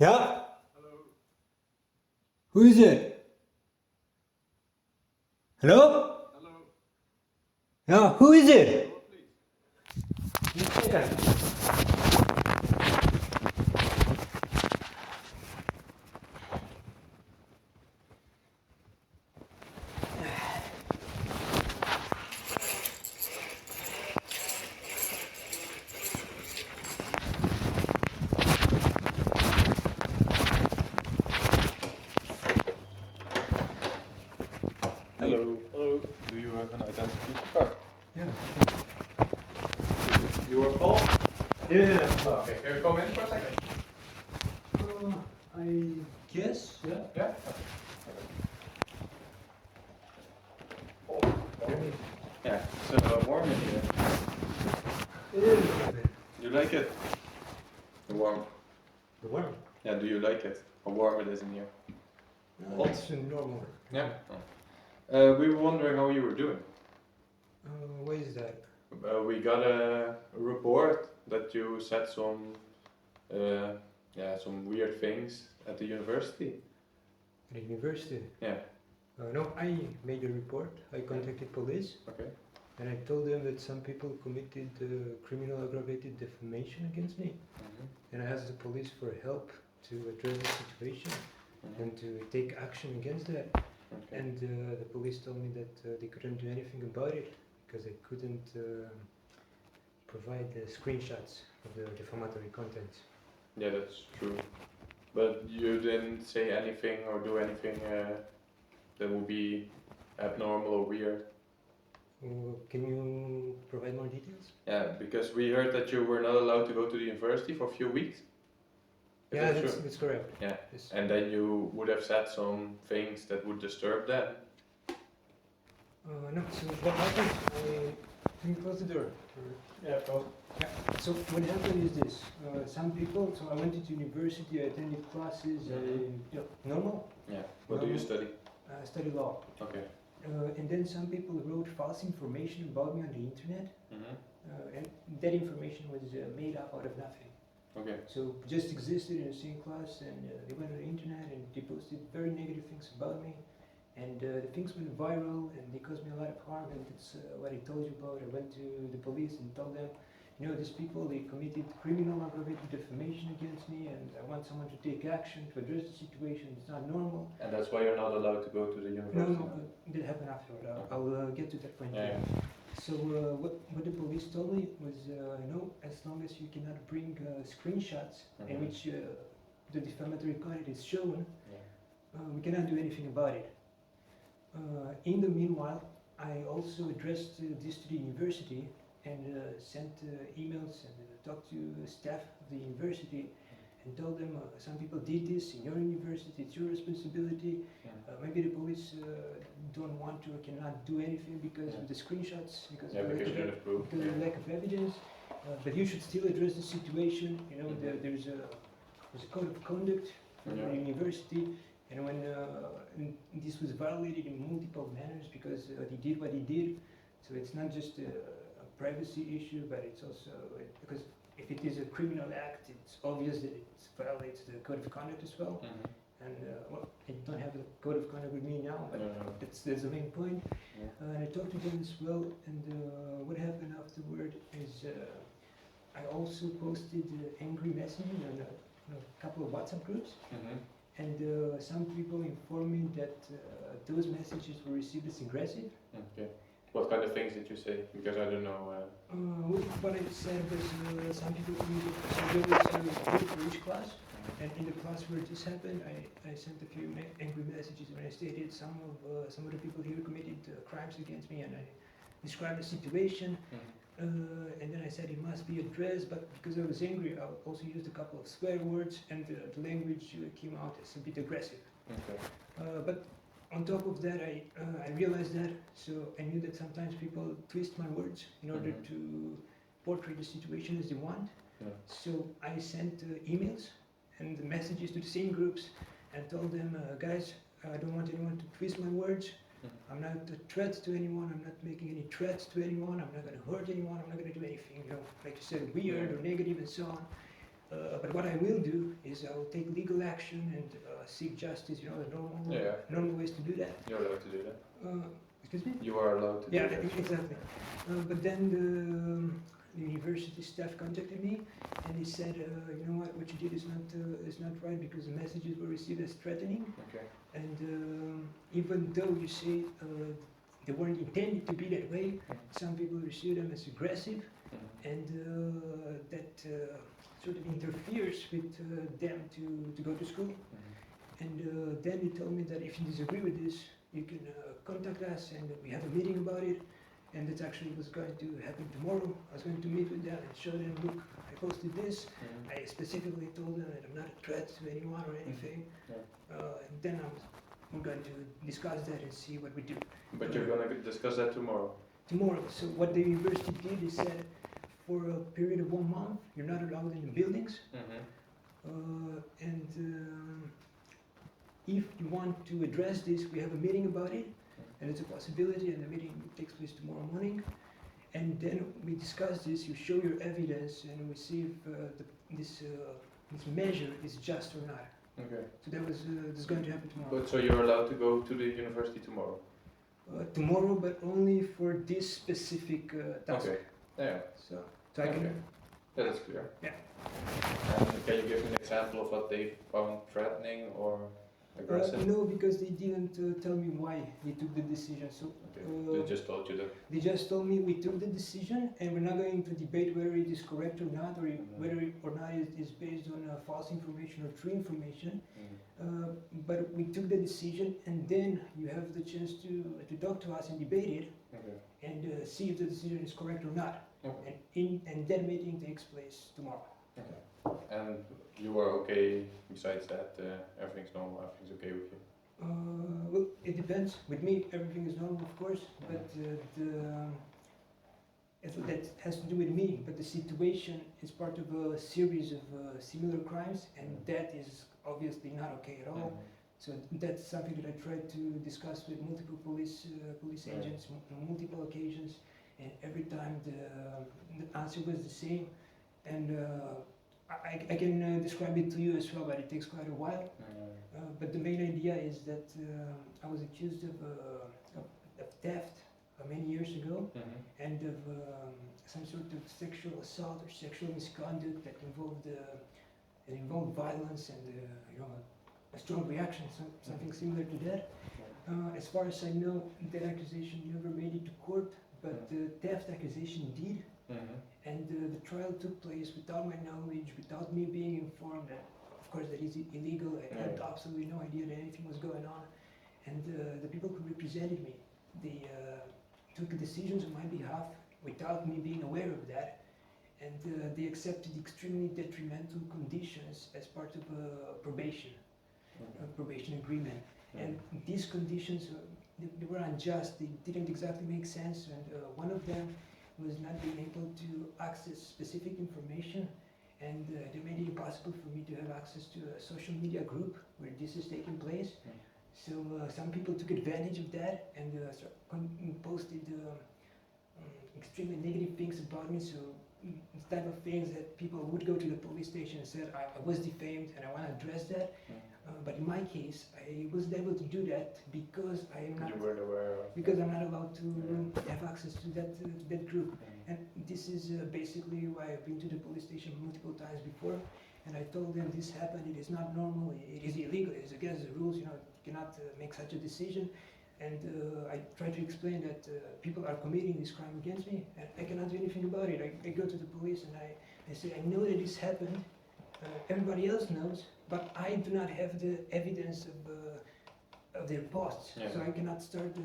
Yeah? Hello. Who is it? Hello? Hello. Yeah, who is it? Hello, please. Just a second. Hello. Hello. Do you have an identity card? Yeah. You are Paul? Yeah. Oh, okay. Can you come in for a second? I guess, yeah. Yeah? Okay. Yeah, it's warm in here. It is a bit. You like it? Warm. The worm. Yeah, do you like it? How warm it is in here? No, it's a normal. Yeah. We were wondering how you were doing. What is that? We got a report that you said some weird things at the university. At the university? Yeah. No, I made a report. I contacted police. Okay. And I told them that some people committed criminal aggravated defamation against me. And I asked the police for help to address the situation and to take action against that. Okay. And the police told me that they couldn't do anything about it because they couldn't provide the screenshots of the defamatory content. Yeah, that's true. But you didn't say anything or do anything that would be abnormal or weird. Can you provide more details? Yeah, because we heard that you were not allowed to go to the university for a few weeks. Is Yeah, that that's, true? that's correct. Yeah. Yes. And then you would have said some things that would disturb that. No, so what happened, can you close the door? Yeah, go. Yeah, so what happened is this, some people, so I went to university, I attended classes, normal, Yeah. What do you study? I studied law. Okay. And then some people wrote false information about me on the internet, and that information was made up out of nothing. Okay. So just existed in the same class, and they went on the internet and they posted very negative things about me, and the things went viral and they caused me a lot of harm. And that's what I told you about. I went to the police and told them, you know, these people, they committed criminal aggravated defamation against me, and I want someone to take action to address the situation. It's not normal. And that's why you're not allowed to go to the university. No, that happened afterward. I'll get to that point. Yeah. So what the police told me was, as long as you cannot bring screenshots in which the defamatory content is shown, we cannot do anything about it. In the meanwhile, I also addressed this to the university and sent emails and talked to staff of the university and told them some people did this in your university, it's your responsibility. Maybe the police don't want to or cannot do anything because of the screenshots, because of the lack of evidence. But you should still address the situation. You know, there's a code of conduct for the university, and when this was violated in multiple manners because he did what he did. So it's not just a privacy issue, but it's also because if it is a criminal act, it's obvious that it violates the code of conduct as well. And well, I don't have the code of conduct with me now, but that's the main point. And I talked to them as well, and what happened afterward is I also posted angry messaging on a couple of WhatsApp groups, and some people informed me that those messages were received as aggressive. Okay. What kind of things did you say? Because I don't know. What I said was some people committed group for each class, and in the class where this happened, I sent a few angry messages when I stated some of the people here committed crimes against me, and I described the situation, and then I said it must be addressed, but because I was angry, I also used a couple of swear words, and the language came out as a bit aggressive. Okay. But on top of that, I realized that, so I knew that sometimes people twist my words in order to portray the situation as they want. So I sent emails and messages to the same groups and told them, guys, I don't want anyone to twist my words. I'm not a threat to anyone. I'm not making any threats to anyone. I'm not going to hurt anyone. I'm not going to do anything, like you said, weird or negative and so on. But what I will do is I will take legal action and seek justice, you know, the normal ways to do that. You're allowed to do that. Excuse me? You are allowed to do that. Yeah, exactly. But then the university staff contacted me and they said, you know what you did is not right because the messages were received as threatening. Okay. And even though you say they weren't intended to be that way, some people received them as aggressive, and that sort of interferes with them to go to school. And then they told me that if you disagree with this, you can contact us and we have a meeting about it. And that actually was going to happen tomorrow. I was going to meet with them and show them, look, I posted this. I specifically told them that I'm not a threat to anyone or anything. And then we're going to discuss that and see what we do. But you're going to discuss that tomorrow? Tomorrow. So what the university did is said, for a period of 1 month, you're not allowed in the buildings. If you want to address this, we have a meeting about it. And it's a possibility, and the meeting takes place tomorrow morning. And then we discuss this, you show your evidence, and we see if this measure is just or not. Okay. So this is going to happen tomorrow. But so you're allowed to go to the university tomorrow? Tomorrow, but only for this specific task. Okay. Yeah. So I can. Yeah, that's clear. Yeah. And can you give me an example of what they found threatening or aggressive? No, because they didn't tell me why they took the decision. So they just told you that. They just told me we took the decision, and we're not going to debate whether it is correct or not, or whether or not it is based on false information or true information. But we took the decision, and then you have the chance to talk to us and debate it, and see if the decision is correct or not. And that meeting takes place tomorrow. And you are okay, besides that, everything's normal, everything's okay with you? Well, it depends. With me, everything is normal, of course, but that has to do with me. But the situation is part of a series of similar crimes, and that is obviously not okay at all. So that's something that I tried to discuss with multiple police agents on multiple occasions, and every time the answer was the same. And I can describe it to you as well, but it takes quite a while. But the main idea is that I was accused of theft many years ago, and of some sort of sexual assault or sexual misconduct that involved violence and a strong reaction, something similar to that. As far as I know, that accusation never made it to court, but the theft accusation did. And the trial took place without my knowledge, without me being informed that, of course, that is illegal. I had absolutely no idea that anything was going on. And the people who represented me, they took decisions on my behalf without me being aware of that. And they accepted extremely detrimental conditions as part of a probation agreement. And these conditions, they were unjust, they didn't exactly make sense. And one of them was not being able to access specific information, and they made it impossible for me to have access to a social media group where this is taking place. So some people took advantage of that and posted extremely negative things about me. So it's type of things that people would go to the police station and said, I was defamed and I want to address that. But in my case, I wasn't able to do that because I am not. You weren't aware of. Because I'm not allowed to have access to that group. And this is basically why I've been to the police station multiple times before. And I told them this happened. It is not normal. It is illegal. It is against the rules. You cannot make such a decision. And I try to explain that people are committing this crime against me, and I cannot do anything about it. I go to the police and I say, I know that this happened. Everybody else knows, but I do not have the evidence of their posts, so I cannot start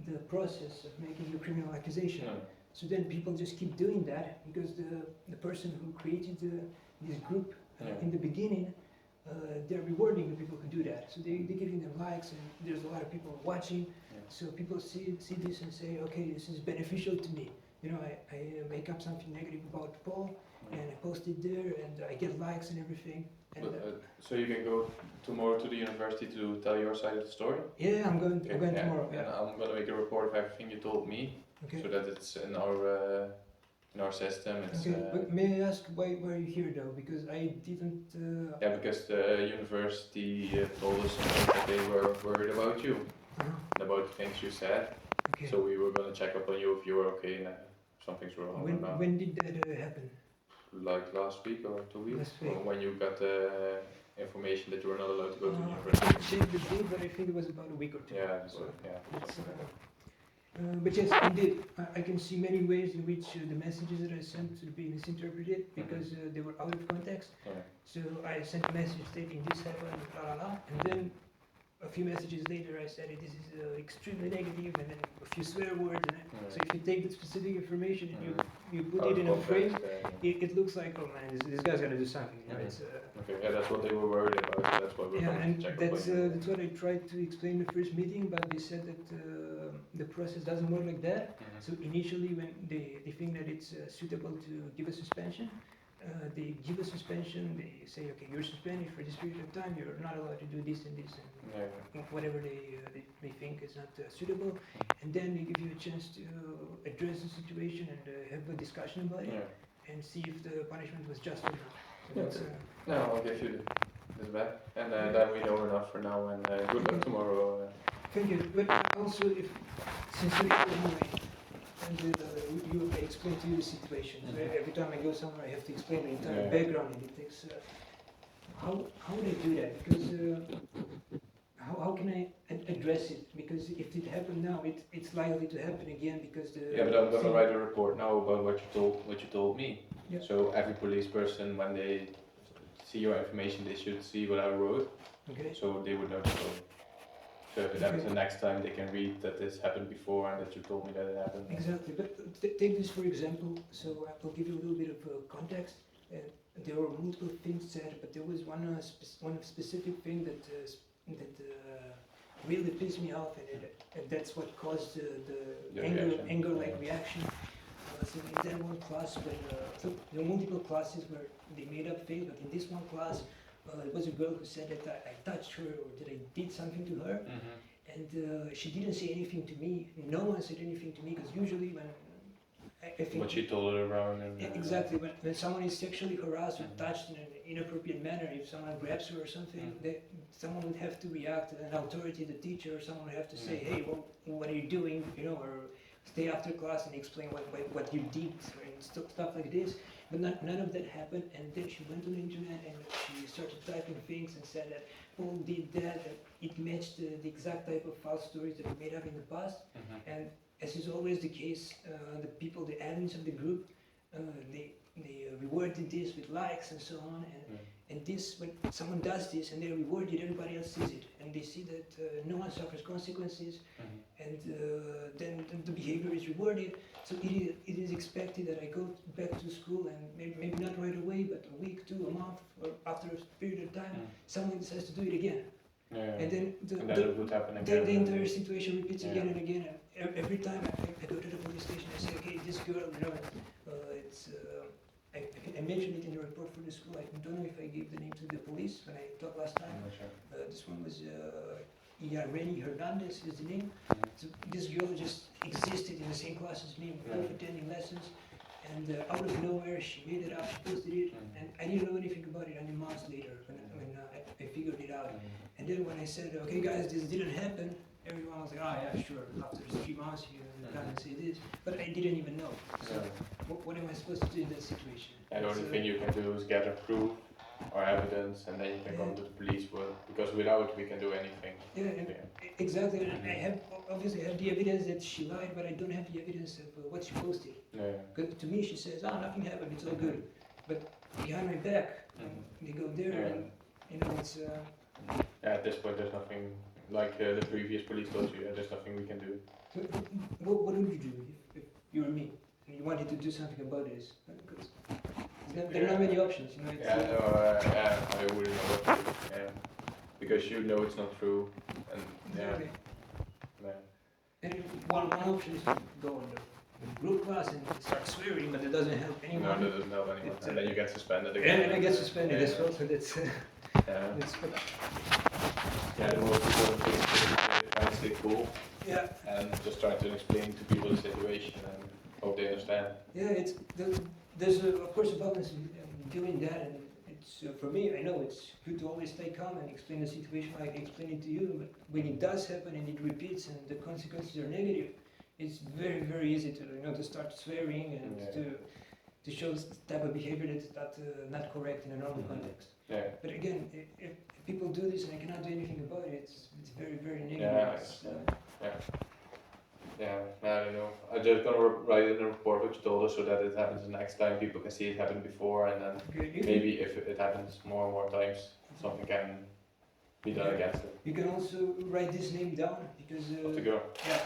the process of making a criminal accusation. So then people just keep doing that because the person who created this group in the beginning, they're rewarding the people who do that. So they're giving them likes, and there's a lot of people watching. So people see this and say, okay, this is beneficial to me. I make up something negative about Paul, and I post it there, and I get likes and everything. And so you can go tomorrow to the university to tell your side of the story? Yeah, I'm going tomorrow. And I'm going to make a report of everything you told me, so that it's in our in our system. It's Okay, but may I ask why are you here though? Because I didn't. yeah, because the university told us that they were worried about you, and about the things you said. Okay. So we were gonna check up on you if you were okay and something's wrong or not. When did that happen? Like last week or 2 weeks? Last week. Or when you got information that you were not allowed to go to I university. can't say the date, but I think it was about a week or two. Yeah, So, yeah. but yes, indeed, I can see many ways in which the messages that I sent could be misinterpreted because they were out of context. Yeah. So I sent a message stating this happened, la la la, and then a few messages later I said this is extremely negative, and then a few swear words. And so if you take the specific information and you put it in a frame, it looks like, oh man, this guy's gonna do something. You know, it's, okay, yeah, that's what they were worried about. So that's why we're yeah, going and to check that's up on you. that's what I tried to explain in the first meeting, but they said that the process doesn't work like that. So initially, when they think that it's suitable to give a suspension, they give a suspension. They say, okay, you're suspended for this period of time. You're not allowed to do this and this and whatever they think is not suitable. And then they give you a chance to address the situation and have a discussion about it and see if the punishment was just or not. So that's, no, I'll give you this back, and then we know enough for now. And good luck tomorrow. Thank you. But also, since you and you explain to you the situation. So every time I go somewhere, I have to explain the entire background, and it takes. How would I do that? Because how can I address it? Because if it happened now, it's likely to happen again because the. Yeah, but I'm gonna write a report now about what you told me. Yeah. So every police person, when they see your information, they should see what I wrote. Okay. So they would know the story. So if it happens the next time, they can read that this happened before and that you told me that it happened. Exactly, but take this for example. So I'll give you a little bit of context. There were multiple things said, but there was one specific thing that really pissed me off, and that's what caused the anger-like reaction. So in that one class, so there were multiple classes where they made up things, but in this one class, there was a girl who said that I touched her or that I did something to her, and she didn't say anything to me. No one said anything to me, because usually when I think what she told her around. And, exactly, when someone is sexually harassed or touched in an inappropriate manner, if someone grabs her or something, someone would have to react, an authority, the teacher, or someone would have to say, hey, well, what are you doing, you know, or stay after class and explain what you did, and stuff like this. But none of that happened, and then she went on the internet and she started typing things and said that Paul did that it matched the exact type of false stories that we made up in the past. And as is always the case, the people, the admins of the group, they rewarded this with likes and so on. And this, when someone does this and they reward it, everybody else sees it, and they see that no one suffers consequences, and then the behavior is rewarded. So it is expected that I go back to school, and maybe not right away, but a week, 2, a month, or after a period of time, someone decides to do it again. And then it would happen again. The entire situation repeats again and again. And every time I go to the police station, I say, okay, this girl, you know, it's. I mentioned it in the report for the school. I don't know if I gave the name to the police when I talked last time. This one was Yareni Hernandez is the name. So this girl just existed in the same class as me, both attending lessons. And out of nowhere, she made it up, she posted it, and I didn't know anything about it until months later when I figured it out. And then when I said, okay guys, this didn't happen, everyone was like, oh yeah, sure, after 3 months you come and say this. But I didn't even know. So what am I supposed to do in that situation? And the only thing you can do is gather proof or evidence, and then you can come to the police work, because without we can do anything. Exactly. And I obviously have the evidence that she lied, but I don't have the evidence of what she posted. Because to me she says, oh, nothing happened, it's all good. But behind my back, they go there and, you know, it's... at this point there's nothing, like the previous police told you, there's nothing we can do. So what would you do if you were me and you wanted to do something about this? Because there are not many options, you know. It's, I wouldn't know what to do. Because you know it's not true, and exactly. And one option is to go on the group class and start swearing, but it doesn't help anyone. No, that doesn't help anyone. And then you get suspended again. And I get suspended as well, so that's... the most important thing is try to stay cool. Yeah. And just try to explain to people the situation. And hope they understand. Yeah, there's of course a balance in doing that, and it's for me. I know it's good to always stay calm and explain the situation like I explained it to you. But when it does happen and it repeats and the consequences are negative, it's very easy to to start swearing and to show this type of behavior that's not correct in a normal context. Yeah. But again, if people do this and I cannot do anything about it, it's very negative. Yeah, I don't know. I'm just gonna write in a report what you told us so that it happens the next time. People can see it happen before, and then maybe if it happens more and more times, something can be done against it. You can also write this name down because Of the girl. yeah,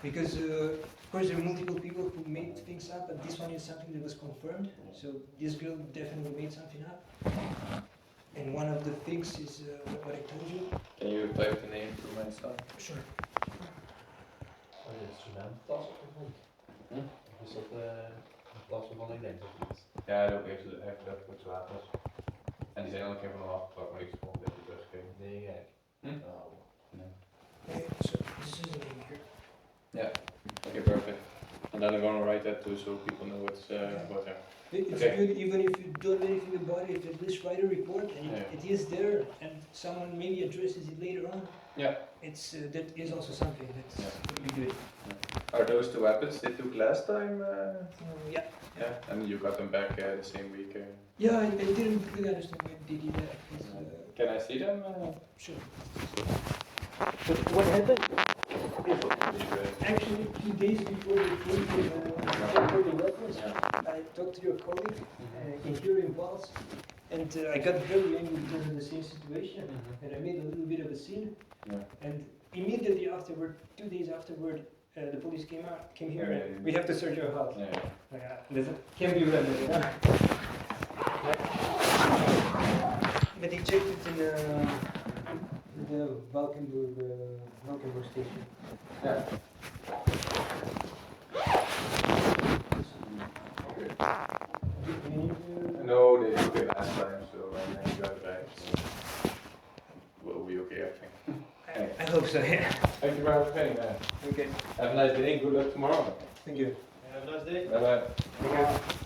because of course there are multiple people who made things up, but this one is something that was confirmed. So this girl definitely made something up, and one of the things is what I told you. Can you type the name to my son? Sure. Har du instrumenttas och sånt? Har du sett tas som vanlig längd och vis? Ja, dat heeft dat goed zo laten. En die zijn elke keer van de afgeplakt, maar ik vond dat je teruggeven. Det är grej. Ja. Okay, so this is the name here. Yeah. Okay, perfect. And then I'm gonna write that too, so people know what's about there. It's Okay. good even if you don't know anything about it, at least write a report and it is there and someone maybe addresses it later on. Yeah. It's that is also something that's really good. Are those the weapons they took last time? Yeah. Yeah. And you got them back the same week. Yeah, I didn't really understand why they did that. Can I see them? Sure. But what happened is You, actually 2 days before they came for the weapons, I talked to your colleague here in Pals, and I got very angry because of the same situation, and I made a little bit of a scene. And immediately afterward, 2 days afterward, the police came here, and we have to search your house. This can't be run, you know? But he checked it in the Valkenburg station. Yeah. No, they took it last time, so you got it back. So we'll be okay, I think. I hope so, yeah. Thank you very much for paying that. Okay. Have a nice day. Good luck tomorrow. Thank you. Have a nice day. Bye bye.